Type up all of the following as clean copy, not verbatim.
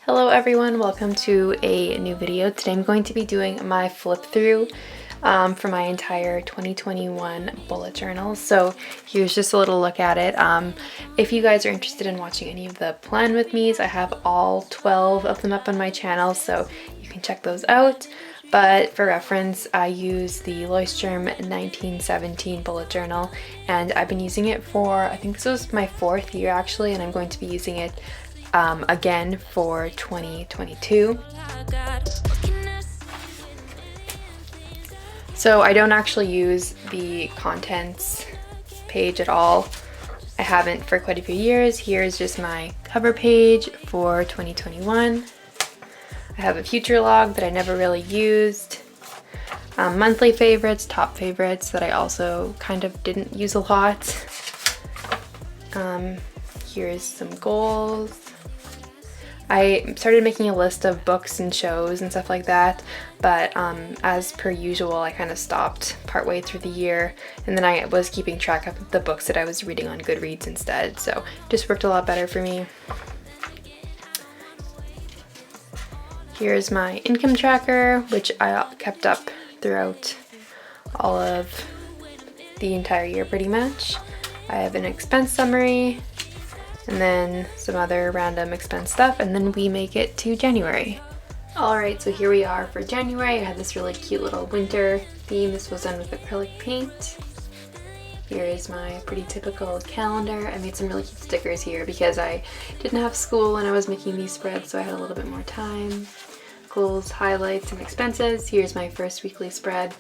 Hello everyone, welcome to a new video. Today I'm going to be doing my flip through for my entire 2021 bullet journal. So here's just a little look at it. If you guys are interested in watching any of the plan with me's, I have all 12 of them up on my channel, so you can check those out. But for reference, I use the Leuchtturm 1917 bullet journal, and I've been using it for, I think this was my 4th year actually, and I'm going to be using it again for 2022. So I don't actually use the contents page at all. I haven't for quite a few years. Here's just my cover page for 2021. I have a future log that I never really used. Monthly favorites, top favorites that I also kind of didn't use a lot. Here's some goals. I started making a list of books and shows and stuff like that, but as per usual, I kind of stopped partway through the year, and then I was keeping track of the books that I was reading on Goodreads instead, so it just worked a lot better for me. Here's my income tracker, which I kept up throughout all of the entire year pretty much. I have an expense summary, and then some other random expense stuff, and then we make it to January. Alright, so here we are for January. I had this really cute little winter theme. This was done with acrylic paint. Here is my pretty typical calendar. I made some really cute stickers here because I didn't have school when I was making these spreads, so I had a little bit more time. Goals, highlights, and expenses. Here's my first weekly spread.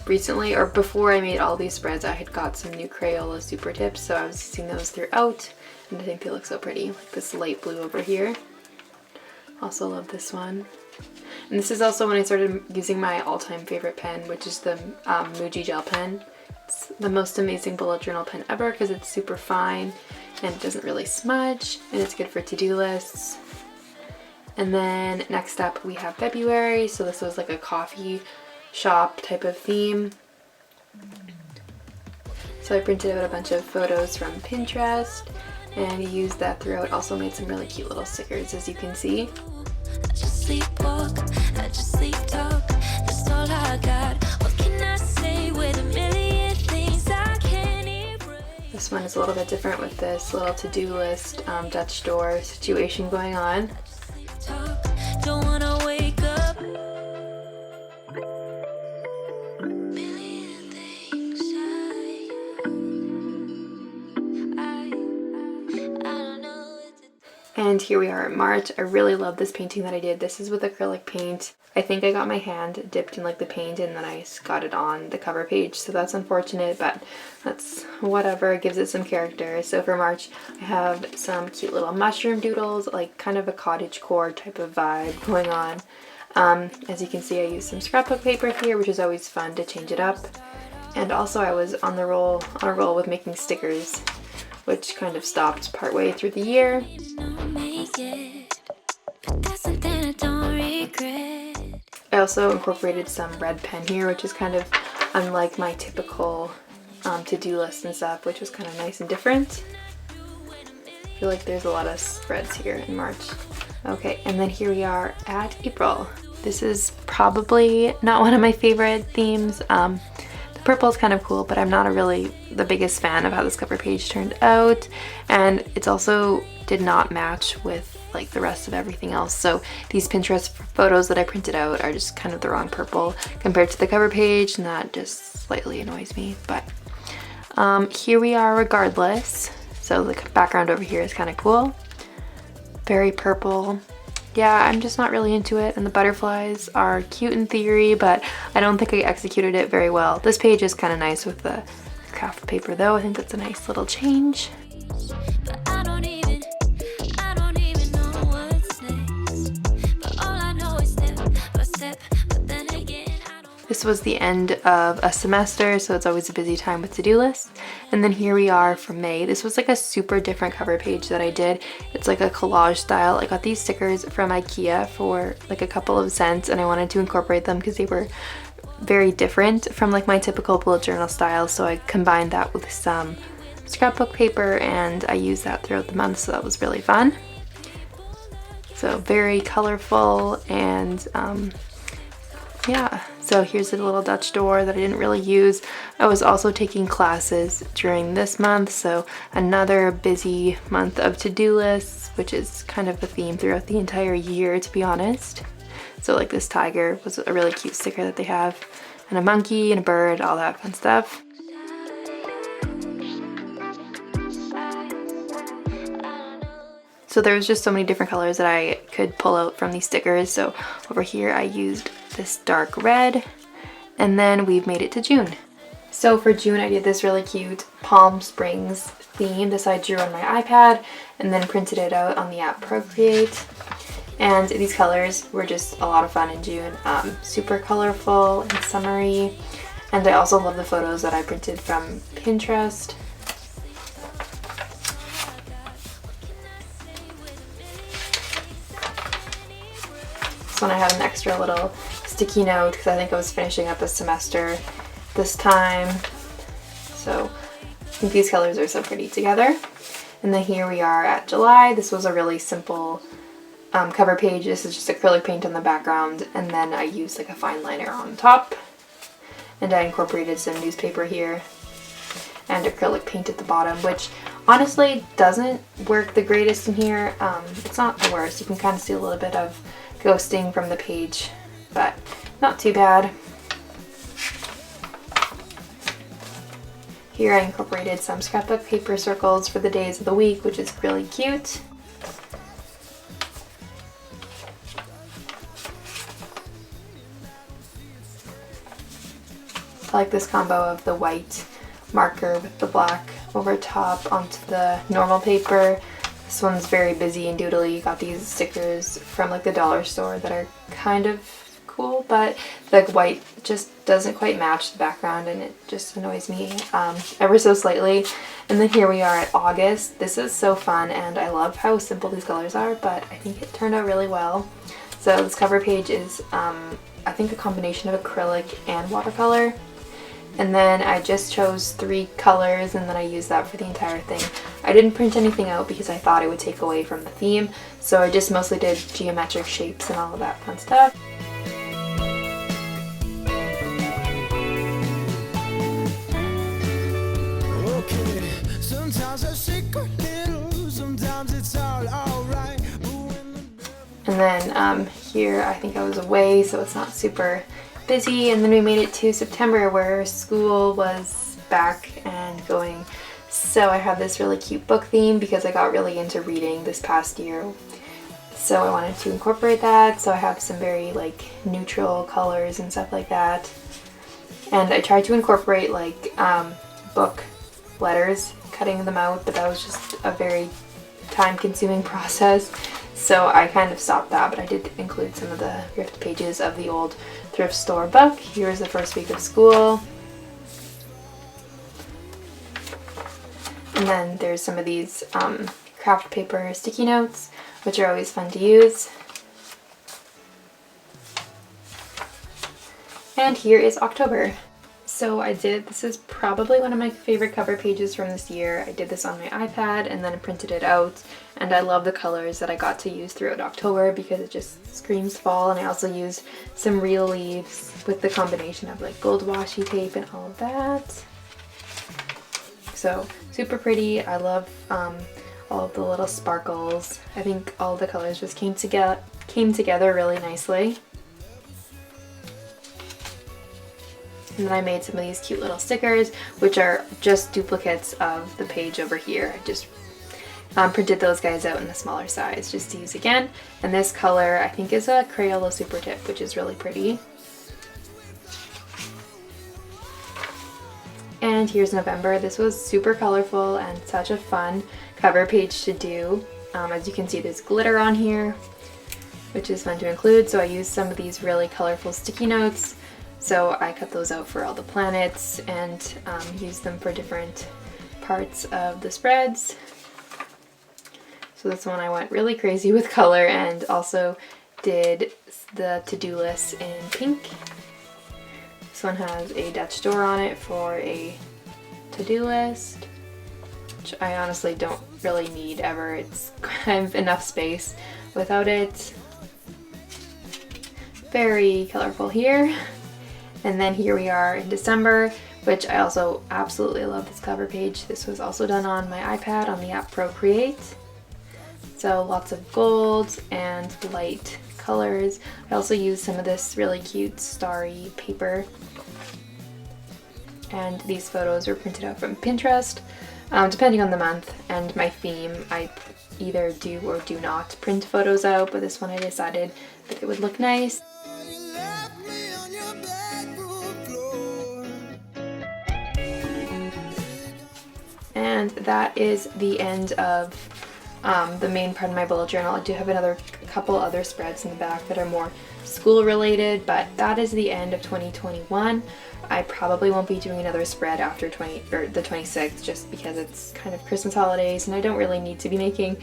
Recently, or before I made all these spreads, I had got some new Crayola super tips, so I was using those throughout, and I think they look so pretty, like this light blue over here. Also love this one. And this is also when I started using my all-time favorite pen, which is the Muji gel pen. It's the most amazing bullet journal pen ever because it's super fine and it doesn't really smudge, and it's good for to-do lists. And then next up we have February, so this was like a coffee shop type of theme. So I printed out a bunch of photos from Pinterest and used that throughout. Also made some really cute little stickers, as you can see. This one is a little bit different with this little to-do list Dutch door situation going on. And here we are in March. I really love this painting that I did. This is with acrylic paint. I think I got my hand dipped in like the paint and then I got it on the cover page, so that's unfortunate, but that's whatever. It gives it some character. So for March, I have some cute little mushroom doodles, like kind of a cottagecore type of vibe going on. As you can see, I used some scrapbook paper here, which is always fun to change it up. And also I was on a roll with making stickers, which kind of stopped partway through the year. I also incorporated some red pen here, which is kind of unlike my typical to-do list and stuff, which was kind of nice and different. I feel like there's a lot of spreads here in March. Okay, and then here we are at April. This is probably not one of my favorite themes. Purple is kind of cool, but I'm not really the biggest fan of how this cover page turned out, and it's also did not match with like the rest of everything else. So these Pinterest photos that I printed out are just kind of the wrong purple compared to the cover page, and that just slightly annoys me. But here we are regardless. So the background over here is kind of cool. Very purple. Yeah, I'm just not really into it, and the butterflies are cute in theory, but I don't think I executed it very well. This page is kind of nice with the craft paper though. I think that's a nice little change. This was the end of a semester, so it's always a busy time with to-do lists. And then here we are for May. This was like a super different cover page that I did. It's like a collage style. I got these stickers from IKEA for like a couple of cents, and I wanted to incorporate them because they were very different from like my typical bullet journal style. So I combined that with some scrapbook paper, and I used that throughout the month, so that was really fun. So very colorful, and yeah, so here's a little Dutch door that I didn't really use. I was also taking classes during this month, so another busy month of to-do lists, which is kind of a theme throughout the entire year, to be honest. So like this tiger was a really cute sticker that they have, and a monkey and a bird, all that fun stuff. So there was just so many different colors that I could pull out from these stickers. So over here I used this dark red, and then we've made it to June. So for June I did this really cute Palm Springs theme. This I drew on my iPad and then printed it out on the app Procreate. And these colors were just a lot of fun in June. Super colorful and summery. And I also love the photos that I printed from Pinterest. So I had an extra little sticky note because I think I was finishing up a semester this time. So I think these colors are so pretty together. And then here we are at July. This was a really simple cover page. This is just acrylic paint on the background, and then I used like a fine liner on top. And I incorporated some newspaper here and acrylic paint at the bottom, which honestly doesn't work the greatest in here. It's not the worst. You can kind of see a little bit of ghosting from the page, but not too bad. Here I incorporated some scrapbook paper circles for the days of the week, which is really cute. I like this combo of the white marker with the black over top onto the normal paper. This one's very busy and doodly. Got these stickers from like the dollar store that are kind of cool, but the white just doesn't quite match the background, and it just annoys me ever so slightly. And then here we are at August. This is so fun, and I love how simple these colors are, but I think it turned out really well. So this cover page is I think a combination of acrylic and watercolor. And then I just chose 3 colors, and then I used that for the entire thing. I didn't print anything out because I thought it would take away from the theme, so I just mostly did geometric shapes and all of that fun stuff. Okay, sometimes a secret little, sometimes it's all right. And then here I think I was away, so it's not super busy. And then we made it to September, where school was back and going. So I have this really cute book theme because I got really into reading this past year. So I wanted to incorporate that. So I have some very like neutral colors and stuff like that. And I tried to incorporate like book letters, cutting them out, but that was just a very time-consuming process. So I kind of stopped that, but I did include some of the ripped pages of the old thrift store book. Here's the first week of school. And then there's some of these craft paper sticky notes, which are always fun to use. And here is October. So this is probably one of my favorite cover pages from this year. I did this on my iPad and then I printed it out, and I love the colors that I got to use throughout October because it just screams fall. And I also used some real leaves with the combination of like gold washi tape and all of that. So super pretty. I love all of the little sparkles. I think all the colors just came together really nicely. And then I made some of these cute little stickers, which are just duplicates of the page over here. I just printed those guys out in a smaller size just to use again. And this color I think is a Crayola Super Tip, which is really pretty. And here's November. This was super colorful and such a fun cover page to do. As you can see, there's glitter on here, which is fun to include. So I used some of these really colorful sticky notes. So I cut those out for all the planets and used them for different parts of the spreads. So this one I went really crazy with color and also did the to-do list in pink. This one has a Dutch door on it for a to-do list. which I honestly don't really need ever. It's kind of enough space without it. Very colorful here. And then here we are in December, which I also absolutely love this cover page. This was also done on my iPad on the app Procreate. So lots of gold and light colors. I also used some of this really cute starry paper. And these photos were printed out from Pinterest. Depending on the month and my theme, I either do or do not print photos out, but this one I decided that it would look nice. You left me on your bedroom floor. And that is the end of the main part of my bullet journal. I do have a couple other spreads in the back that are more school related, but that is the end of 2021. I probably won't be doing another spread after the 26th, just because it's kind of Christmas holidays and I don't really need to be making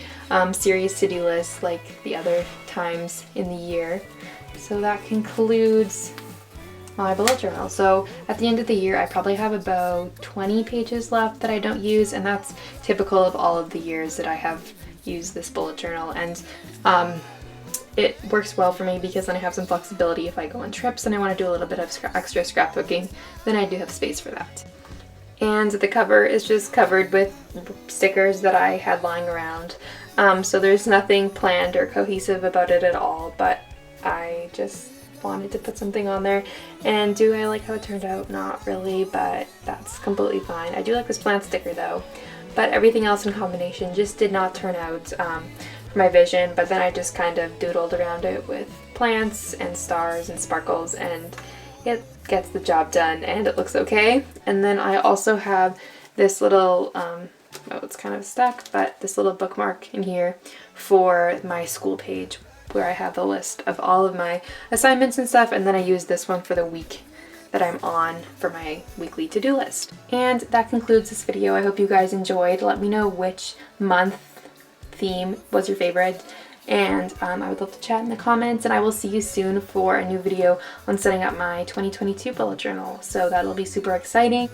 serious to-do lists like the other times in the year. So that concludes my bullet journal. So at the end of the year I probably have about 20 pages left that I don't use, and that's typical of all of the years that I have used this bullet journal. And it works well for me because then I have some flexibility if I go on trips and I want to do a little bit of extra scrapbooking, then I do have space for that. And the cover is just covered with stickers that I had lying around. So there's nothing planned or cohesive about it at all, but I just wanted to put something on there. And do I like how it turned out? Not really, but that's completely fine. I do like this plant sticker though, but everything else in combination just did not turn out for my vision. But then I just kind of doodled around it with plants and stars and sparkles, and it gets the job done and it looks okay. And then I also have this little, oh, it's kind of stuck, but this little bookmark in here for my school page where I have the list of all of my assignments and stuff, and then I use this one for the week that I'm on for my weekly to-do list. And that concludes this video. I hope you guys enjoyed. Let me know which month theme was your favorite, and I would love to chat in the comments, and I will see you soon for a new video on setting up my 2022 bullet journal. So that'll be super exciting.